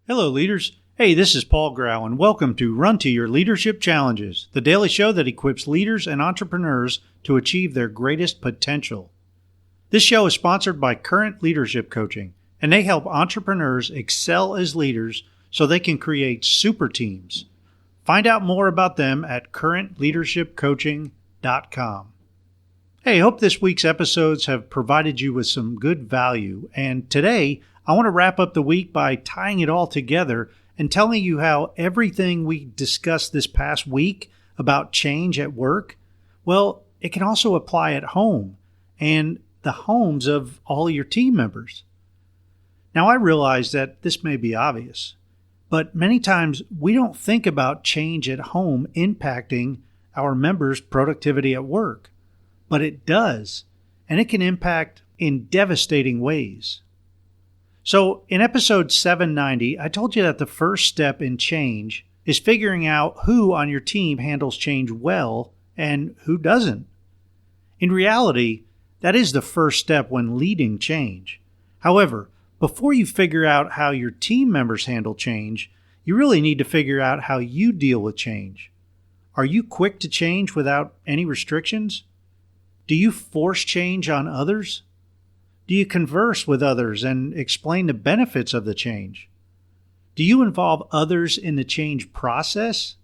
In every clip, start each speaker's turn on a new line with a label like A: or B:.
A: Hello, leaders. Hey, this is Paul Grau, and welcome to Run to Your Leadership Challenges, the daily show that equips leaders and entrepreneurs to achieve their greatest potential. This show is sponsored by Current Leadership Coaching, and they help entrepreneurs excel as leaders so they can create super teams. Find out more about them at currentleadershipcoaching.com. Hey, hope this week's episodes have provided you with some good value, and today I want to wrap up the week by tying it all together and telling you how everything we discussed this past week about change at work, well, it can also apply at home and the homes of all your team members. Now, I realize that this may be obvious, but many times we don't think about change at home impacting our members' productivity at work, but it does, and it can impact in devastating ways. So in episode 790, I told you that the first step in change is figuring out who on your team handles change well and who doesn't. In reality, that is the first step when leading change. However, before you figure out how your team members handle change, you really need to figure out how you deal with change. Are you quick to change without any restrictions? Do you force change on others? Do you converse with others and explain the benefits of the change? Do you involve others in the change process?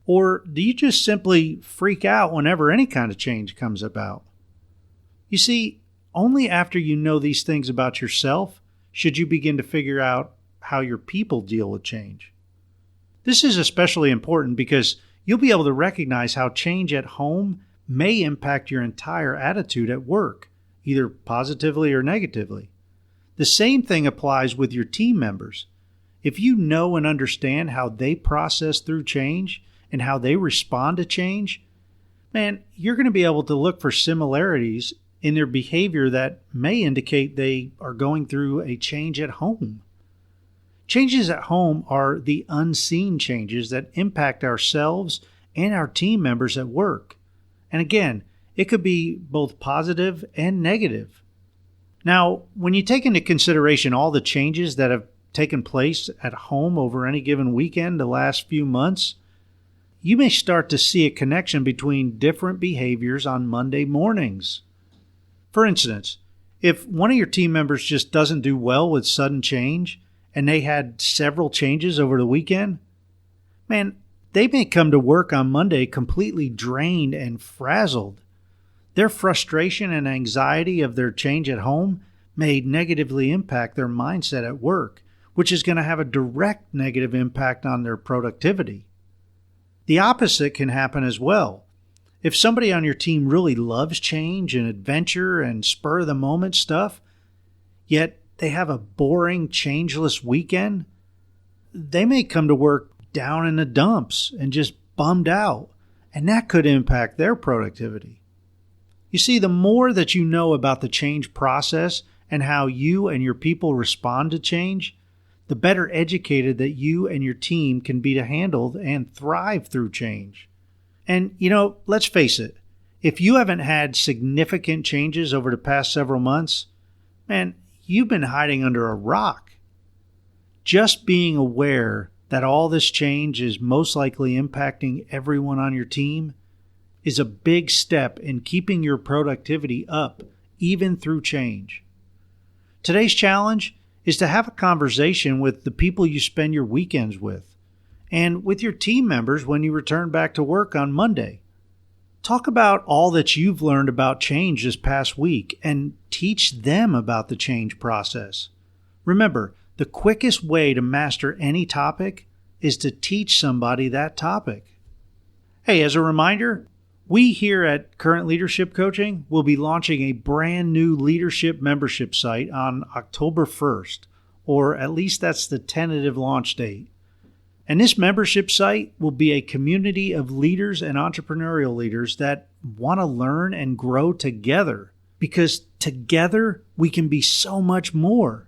A: Or do you just simply freak out whenever any kind of change comes about? You see, only after you know these things about yourself should you begin to figure out how your people deal with change. This is especially important because you'll be able to recognize how change at home may impact your entire attitude at work, either positively or negatively. The same thing applies with your team members. If you know and understand how they process through change and how they respond to change, man, you're going to be able to look for similarities in their behavior that may indicate they are going through a change at home. Changes at home are the unseen changes that impact ourselves and our team members at work. And again, it could be both positive and negative. Now, when you take into consideration all the changes that have taken place at home over any given weekend the last few months, you may start to see a connection between different behaviors on Monday mornings. For instance, if one of your team members just doesn't do well with sudden change and they had several changes over the weekend, man, they may come to work on Monday completely drained and frazzled. Their frustration and anxiety of their change at home may negatively impact their mindset at work, which is going to have a direct negative impact on their productivity. The opposite can happen as well. If somebody on your team really loves change and adventure and spur-of-the-moment stuff, yet they have a boring, changeless weekend, they may come to work down in the dumps and just bummed out, and that could impact their productivity. You see, the more that you know about the change process and how you and your people respond to change, the better educated that you and your team can be to handle and thrive through change. And, let's face it, if you haven't had significant changes over the past several months, man, you've been hiding under a rock. Just being aware that all this change is most likely impacting everyone on your team is a big step in keeping your productivity up, even through change. Today's challenge is to have a conversation with the people you spend your weekends with, and with your team members when you return back to work on Monday. Talk about all that you've learned about change this past week and teach them about the change process. Remember, the quickest way to master any topic is to teach somebody that topic. Hey, as a reminder, we here at Current Leadership Coaching will be launching a brand new leadership membership site on October 1st, or at least that's the tentative launch date. And this membership site will be a community of leaders and entrepreneurial leaders that want to learn and grow together, because together we can be so much more.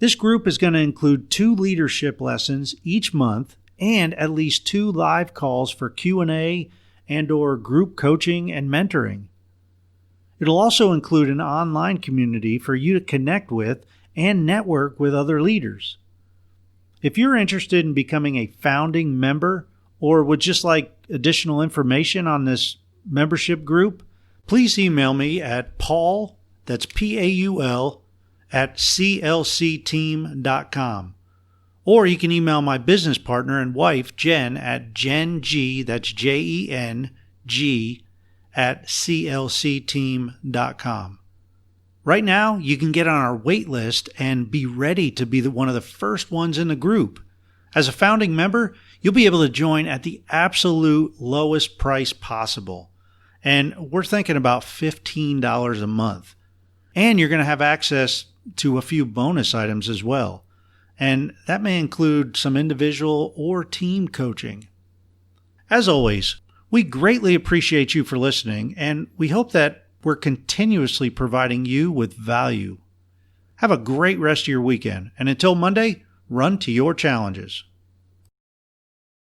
A: This group is going to include 2 leadership lessons each month and at least 2 live calls for Q&A and/or group coaching and mentoring. It'll also include an online community for you to connect with and network with other leaders. If you're interested in becoming a founding member or would just like additional information on this membership group, please email me at Paul, that's Paul, at clcteam.com. Or you can email my business partner and wife, Jen, at JenG, that's JenG, at clcteam.com. Right now, you can get on our wait list and be ready to be one of the first ones in the group. As a founding member, you'll be able to join at the absolute lowest price possible. And we're thinking about $15 a month. And you're going to have access to a few bonus items as well. And that may include some individual or team coaching. As always, we greatly appreciate you for listening, and we hope that we're continuously providing you with value. Have a great rest of your weekend, and until Monday, run to your challenges.